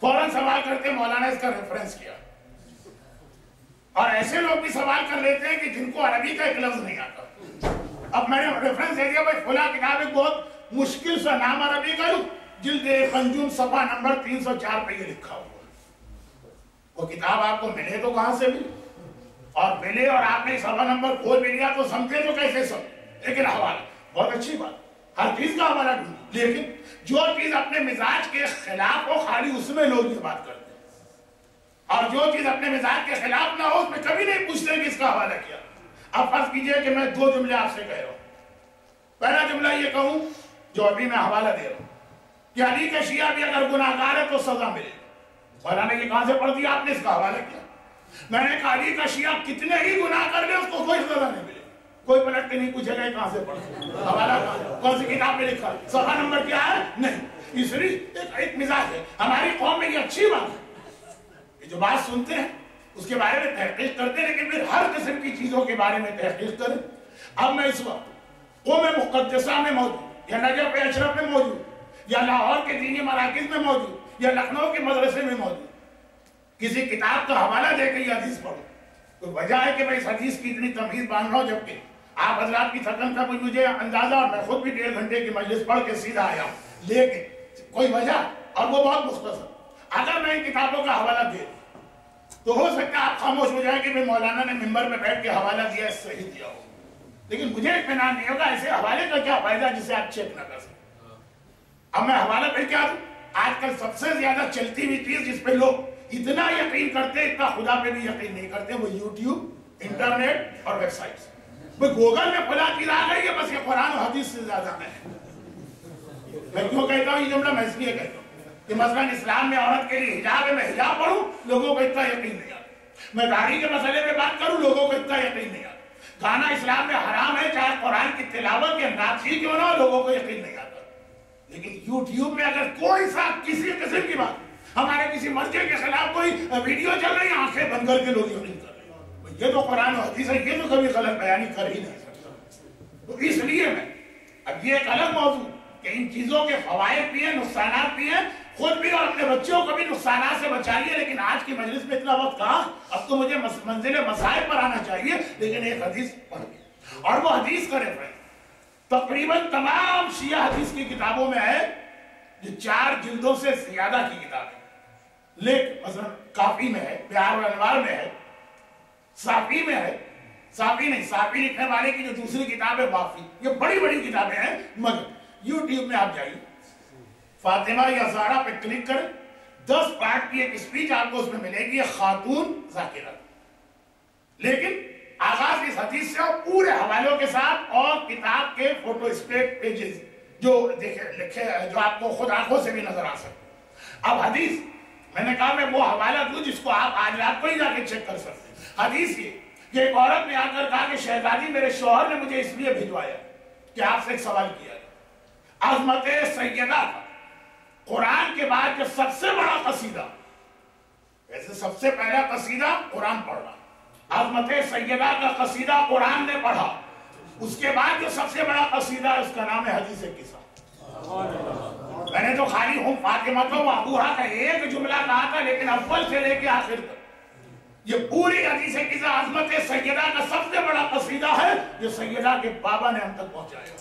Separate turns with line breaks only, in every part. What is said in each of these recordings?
فوراً سوال کرتے مولانا اس کا ریفرنس کیا. اور ایسے لوگ بھی سوال کر لیتے ہیں کہ جن کو عربی کا ایک لفظ نہیں آتا. اب میں نے ریفرنس دے دیا بھائی فلاں کتاب ایک بہت مشکل سا نام عربی کا جلد پنجم صفحہ نمبر 304 پہ یہ لکھا ہوا. وہ کتاب آپ کو ملے تو کہاں سے ملے, اور ملے اور آپ نے صفحہ نمبر کھول بھی لیا تو سمجھے تو کیسے سمجھے. لیکن حوالہ بہت اچھی بات, ہر چیز کا حوالہ ڈھونڈ, لیکن جو چیز اپنے مزاج کے خلاف ہو خالی اس میں لوگ یہ بات کرتے ہیں, اور جو چیز اپنے مزاج کے خلاف نہ ہو اس میں کبھی نہیں پوچھتے کہ اس کا حوالہ کیا. اب فرض کیجئے کہ میں 2 جملے آپ سے کہہ رہا ہوں. پہلا جملہ یہ کہوں جو ابھی میں حوالہ دے رہا ہوں کہ علی کا شیعہ بھی اگر گناہگار ہے تو سزا ملے. مولانا یہ کہاں سے پڑھ دیا آپ نے, اس کا حوالہ کیا. میں نے کہا علی کا شیعہ کتنے ہی گناہ کر لے اس کو کوئی سزا نہیں ملے. کوئی پلٹ کے نہیں پوچھے گا کہاں سے پڑھ, حوالہ کون سی کتاب میں لکھا, صفحہ نمبر کیا ہے, نہیں. اس لیے ایک مزاج ہے ہماری قوم میں, یہ اچھی بات ہے. یہ جو بات سنتے ہیں اس کے بارے میں تحقیق کرتے ہیں, لیکن پھر ہر قسم کی چیزوں کے بارے میں تحقیق کریں. اب میں اس وقت قوم مقدسہ میں موجود, یا نجف اشرف میں موجود, یا لاہور کے دینی مراکز میں موجود, یا لکھنؤ کے مدرسے میں موجود, کسی کتاب کا حوالہ دے کے یہ حدیث پڑھو. تو وجہ ہے کہ میں اس حدیث کی اتنی تمیز باندھ رہا ہوں, جبکہ آپ حضرات کی تھکن کا مجھے اندازہ, اور میں خود بھی 1.5 گھنٹے کی مجلس پڑھ کے سیدھا آیا ہوں, لیکن کوئی وجہ, اور وہ بہت مختصر. اگر میں ان کتابوں کا حوالہ دے تو ہو سکتا ہے آپ خاموش ہو جائیں کہ میں مولانا نے ممبر میں بیٹھ کے حوالہ دیا صحیح دیا ہو, لیکن مجھے اطمینان نہیں ہوگا. ایسے حوالے کا کیا فائدہ جسے آپ چیک نہ کر سکیں. اب میں حوالہ پہ کیا دوں. آج کل سب سے زیادہ چلتی ہوئی چیز جس پہ لوگ اتنا یقین کرتے ہیں, اتنا خدا پہ بھی یقین نہیں کرتے, وہ یوٹیوب, انٹرنیٹ اور ویب سائٹس. گوگل میں فلاں چیز آ گئی ہے, بس یہ قرآن و حدیث سے زیادہ نہیں. میں کیوں کہتا ہوں یہ جملہ, میں اس لیے کہتا ہوں کہ مثلاً اسلام میں عورت کے لیے حجاب ہے, میں حجاب پڑھوں, لوگوں کو اتنا یقین نہیں آتا. میں داڑھی کے مسئلے پہ بات کروں, لوگوں کو اتنا یقین نہیں آتا. گانا اسلام میں حرام ہے, چاہے قرآن کی تلاوت یا نعت ہی کیوں نہ ہو, لوگوں کو یقین نہیں آتا. لیکن یوٹیوب میں اگر کوئی سا کسی قسم کی بات, ہمارے کسی مرجع کے خلاف کوئی ویڈیو چل رہی ہے, آنکھیں بند کر کے لوگ یقین کر رہے ہیں, یہ تو قرآن و حدیث ہے, یہ تو کبھی غلط بیانی کر ہی نہیں سکتا. تو اس لیے میں, اب یہ ایک الگ موضوع کہ ان چیزوں کے فوائد بھی ہیں, نقصانات بھی ہیں, خود بھی اور اپنے بچوں کو بھی نقصانات سے بچائیے. لیکن آج کی مجلس میں اتنا وقت کہاں, اب تو مجھے منزل مسائل پر آنا چاہیے. لیکن ایک حدیث پڑھ کے, اور وہ حدیث کا ریفرنس تقریباً تمام شیعہ حدیث کی کتابوں میں ہے, جو 4 جلدوں سے زیادہ کی کتاب ہے. لیکن مثلا کافی میں ہے, بہار الانوار میں ہے, صافی میں ہے, صافی نہیں, صافی لکھنے والے کی جو دوسری کتاب ہے وافی, یہ بڑی بڑی کتابیں ہیں. مگر یوٹیوب میں آپ جائیے, فاطمہ یا زہرا پہ کلک کریں, 10 پارٹ کی ایک اسپیچ آپ کو اس میں ملے گی, خاتون ذاکرہ. لیکن آغاز اس حدیث سے اور پورے حوالوں کے ساتھ, اور کتاب کے فوٹو اسٹیٹ پیجز جو لکھے, جو آپ کو خود آنکھوں سے بھی نظر آ سکتے. اب حدیث میں نے کہا میں وہ حوالہ دوں جس کو آپ آج رات کو ہی جا کے چیک کر سکتے ہیں. حدیث یہ کہ ایک عورت نے آ کر کہا کہ شہزادی میرے شوہر نے مجھے اس لیے بھجوایا کہ آپ سے ایک سوال کیا ہے. عظمت سیدہ کا قرآن کے بعد جو سب سے بڑا قصیدہ, ویسے سب سے پہلا قصیدہ قرآن پڑھنا, عظمت سیدہ کا قصیدہ قرآن نے پڑھا, اس کے بعد جو سب سے بڑا قصیدہ ہے اس کا نام ہے حدیث قصہ. میں نے تو خالی ہوں فاطمہ و ابوہا کا ایک جملہ کہا تھا, لیکن اول سے لے کے آخر تک یہ پوری حدیث قصہ عظمت سیدہ کا سب سے بڑا قصیدہ ہے جو سیدہ کے بابا نے ہم تک پہنچایا.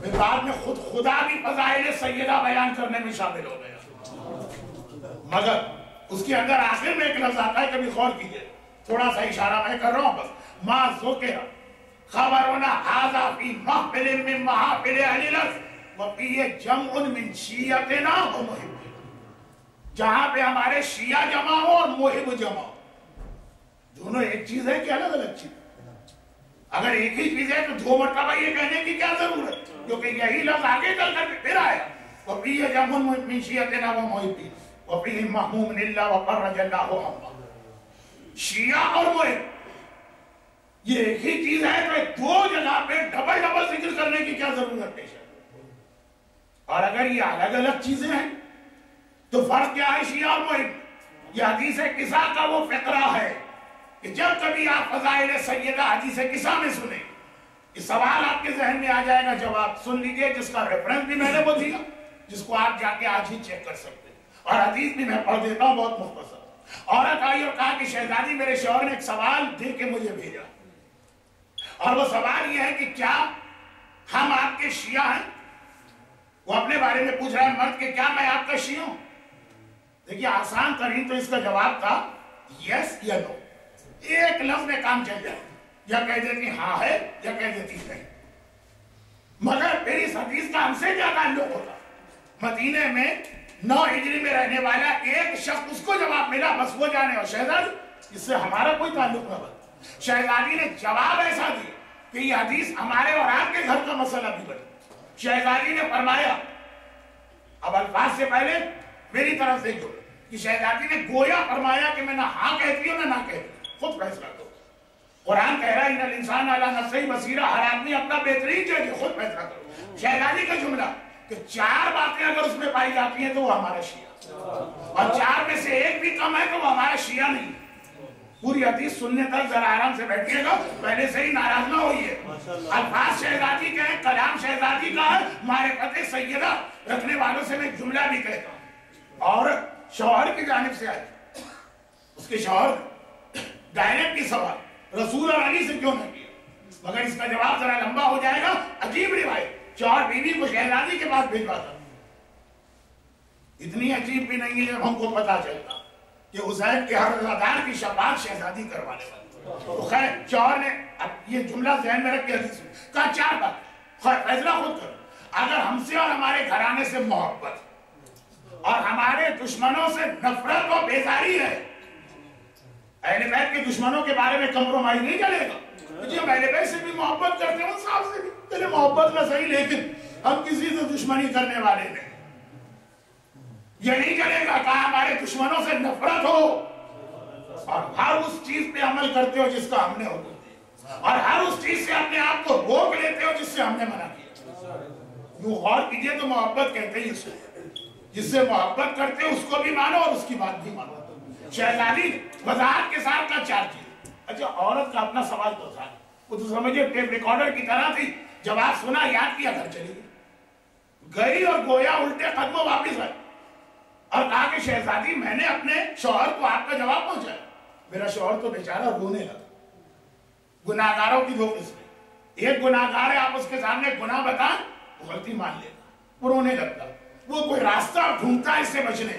پھر بعد میں خود خدا بھی فضائل سیدہ بیان کرنے میں شامل ہو گیا. مگر اس کے اندر آخر میں ایک لفظ آتا ہے, کبھی غور کیجئے, تھوڑا سا اشارہ میں کر رہا ہوں بس. ما ذکر خبرنا ھذا فی محفل من محافل اہل الارض وفیہ جمع من شیعتنا و محب. جہاں پہ ہمارے شیعہ جمع ہو اور محب جمع ہو, دونوں ایک چیز ہے کہ الگ الگ چیز؟ اگر ایک ہی چیز ہے تو 2 مرتبہ یہ کہنے کی کیا ضرورت, کیونکہ یہی لفظ آگے چل کر پھر آیا, وفیہ جمع من شیعتنا و محب وفیہ محموم للہ وفرج اللہ ہما. شیعہ اور محب یہ ایک ہی چیز ہے, تو 2 جگہ پہ ڈبل ذکر کرنے کی کیا ضرورت پیش ہے؟ اور اگر یہ الگ الگ چیزیں ہیں تو فرق کیا ہے شیعہ اور محب؟ یہ حدیث قصہ کا وہ فقرہ ہے کہ جب کبھی آپ فضائل سیدہ حدیث قصہ میں سنیں, یہ سوال آپ کے ذہن میں آ جائے گا, جواب سن لیجئے, جس کا ریفرنس بھی میں نے وہ دیا, جس کو آپ جا کے آج ہی چیک کر سکتے ہیں. اور حدیث بھی میں پڑھ دیتا ہوں بہت مختصر۔ عورت آئی اور کہا کہ شہزادی میرے شوہر نے ایک سوال دے کے مجھے بھیجا، اور وہ سوال یہ ہے کہ کیا ہم آپ کے شیعہ ہیں؟ وہ اپنے بارے میں پوچھ رہا ہے مرد کہ کیا میں آپ کا شیعہ ہوں؟ دیکھیے آسان ترین تو اس کا جواب تھا یس یا نو، ایک لفظ میں کام چل جائے، یا کہہ دیتی ہاں ہے یا کہہ دیتی نہیں۔ مگر پھر اس حدیث کا ہم سے کیا تعلق ہوتا؟ مدینے میں 9 ہجری میں رہنے والا ایک شخص، اس کو جواب ملا، بس وہ جانے، اور شہزادی اس سے ہمارا کوئی تعلق نہ بنا۔ شہزادی نے جواب ایسا دیا کہ یہ حدیث ہمارے اور آپ کے گھر کا مسئلہ بھی بنا۔ شہزادی نے فرمایا، اب الفاظ سے پہلے میری طرف سے جو کہ شہزادی نے گویا فرمایا کہ میں نہ ہاں کہتی ہوں نہ کہتی ہوں، خود فیصلہ کرو۔ قرآن کہہ رہا ہے ان الانسان علی نفسہ بصیرہ، ہر آدمی اپنا بہترین چاہیے، خود فیصلہ کرو۔ شہزادی کا جملہ کہ 4 باتیں اگر اس میں پائی جاتی ہیں تو وہ ہمارا شیعہ، اور 4 میں سے ایک بھی کم ہے تو وہ ہمارا شیعہ نہیں۔ پوری حدیث سننے تک ذرا آرام سے بیٹھیے گا، پہلے سے ہی ناراض نہ ہوئیے۔ الفاظ شہزادی کے ہیں، کلام شہزادی کا ہے، معرفت سیدہ رکھنے والوں سے میں جملہ بھی کہتا ہوں۔ اور شوہر کی جانب سے آئی، اس کے شوہر ڈائریکٹ کی سوال رسول اور علی سے کیوں نہ کیا، مگر اس کا جواب ذرا لمبا ہو جائے گا۔ عجیب روایت، شوہر بیوی کو شہزادی کے پاس بھیجواتا، اتنی عجیب بھی نہیں ہے جب ہم کو پتا چلتا کہ عزیر کے ہر رضادار کی شفاعت شہزادی کروانے والی۔ تو خیر شوہر نے اب یہ جملہ ذہن میں رکھ کے حدیث میں کہا 4 بات، خیر فیصلہ خود کرو۔ اگر ہم سے اور ہمارے گھرانے سے محبت اور ہمارے دشمنوں سے نفرت و بیزاری ہے، اہل بیت کے دشمنوں کے بارے میں کمپرومائز نہیں چلے گا۔ جی ہم اہل بیت سے بھی محبت کرتے ہیں، ان صاحب سے بھی چلے محبت نہ صحیح، لیکن ہم کسی سے دشمنی کرنے والے نہیں، یہ نہیں چلے گا۔ کہا ہمارے دشمنوں سے نفرت ہو اور ہر اس چیز پہ عمل کرتے ہو جس کا ہم نے حکم دیا، اور ہر اس چیز سے اپنے آپ کو روک لیتے ہو جس سے ہم نے منع کیا۔ یوں غور کیجئے تو محبت کہتے ہی اس کو، جس سے محبت کرتے ہو اس کو بھی مانو اور اس کی بات بھی مانو۔ شہزادی وضاحت کے ساتھ کا 4 چیز۔ اچھا عورت کا اپنا سوال تو تھا، وہ تو سمجھے ٹیپ ریکارڈر کی طرح تھی، جواب سنا یاد کیا گھر چلی گئی اور گویا الٹے قدموں واپس آئی اور کہا کہ شہزادی میں نے اپنے شوہر کو آپ کا جواب پہنچایا۔ میرا شوہر تو بیچارہ رونے لگا۔ گناہگاروں کی 2 قسمیں، ایک گناہگار ہے آپ اس کے سامنے گناہ بتائیں وہ غلطی مان لیتا، وہ رونے لگتا، وہ کوئی راستہ ڈھونڈتا ہے اس سے بچنے،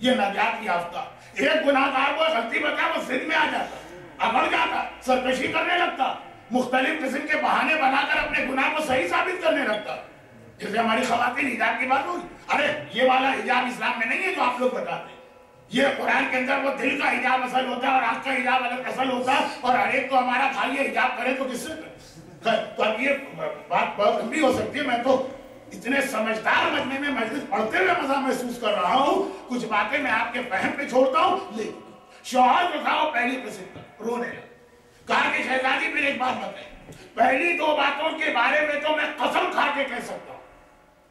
یہ نجات یافتہ۔ ایک گناہگار کو غلطی بتائے وہ ضد میں آ جاتا، اگڑ جاتا، سرکشی کرنے لگتا، مختلف قسم کے بہانے بنا کر اپنے گناہ کو صحیح ثابت کرنے لگتا۔ جیسے ہماری خواتین حجاب کی بات ہوگی، ارے یہ والا حجاب اسلام میں نہیں ہے جو آپ لوگ بتاتے ہیں، یہ قرآن کے اندر وہ دل کا حجاب اصل ہوتا ہے اور آنکھ کا حجاب الگ اصل ہوتا ہے، اور ہر ایک تو ہمارا بھائی حجاب کرے تو کس سے کرے؟ تو اب یہ بات بہت لمبی ہو سکتی ہے، میں تو اتنے سمجھدار مجمع میں مجلس پڑھتے ہوئے مزہ محسوس کر رہا ہوں، کچھ باتیں میں آپ کے فہم پہ چھوڑتا ہوں۔ لیکن شوہر جو تھا وہ پہلی قسم کا رونے لگا، کہا کہ شہزادی پھر ایک بات بتائیں، پہلی 2 باتوں کے بارے میں تو میں قسم کھا کے کہہ سکتا ہوں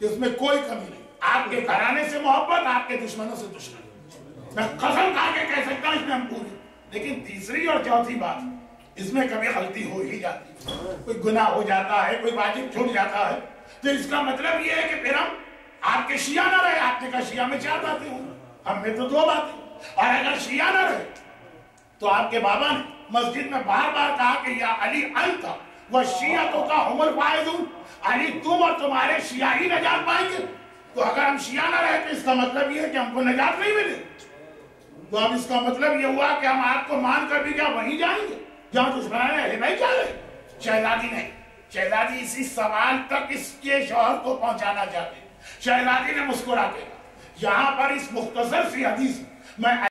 کہ اس میں کوئی کمی نہیں، آپ کے گھرانے سے محبت، آپ کے دشمنوں سے دشمنی، میں قسم کھا کے کہہ سکتا ہوں اس میں ہم پوری۔ لیکن تیسری اور چوتھی بات، اس میں کبھی غلطی ہو ہی جاتی، کوئی گناہ ہو جاتا ہے، کوئی واجب چھوٹ جاتا ہے، تو اس کا مطلب یہ ہے کہ پھر ہم آپ کے شیعہ نہ رہے۔ آپ نے کہا شیعہ میں 4 باتیں ہوں، ہم میں تو 2 باتیں، اور اگر شیعہ نہ رہے تو آپ کے بابا نے مسجد میں بار بار کہا کہ یا علی انت وشیعتک هم الفائزون، علی تم اور تمہارے شیعہ ہی نجات پائیں گے۔ تو اگر ہم شیعہ نہ رہے تو اس کا مطلب یہ ہے کہ ہم کو نجات نہیں ملے، تو اب اس کا مطلب یہ ہوا کہ ہم آپ کو مان کر بھی کیا وہیں جائیں گے جہاں دشمنان اہل بیت جا رہے۔ شہزادی نہیں، شہزادی اسی سوال تک اس کے شوہر کو پہنچانا چاہتے۔ شہزادی نے مسکرا کے یہاں پر اس مختصر سی حدیث میں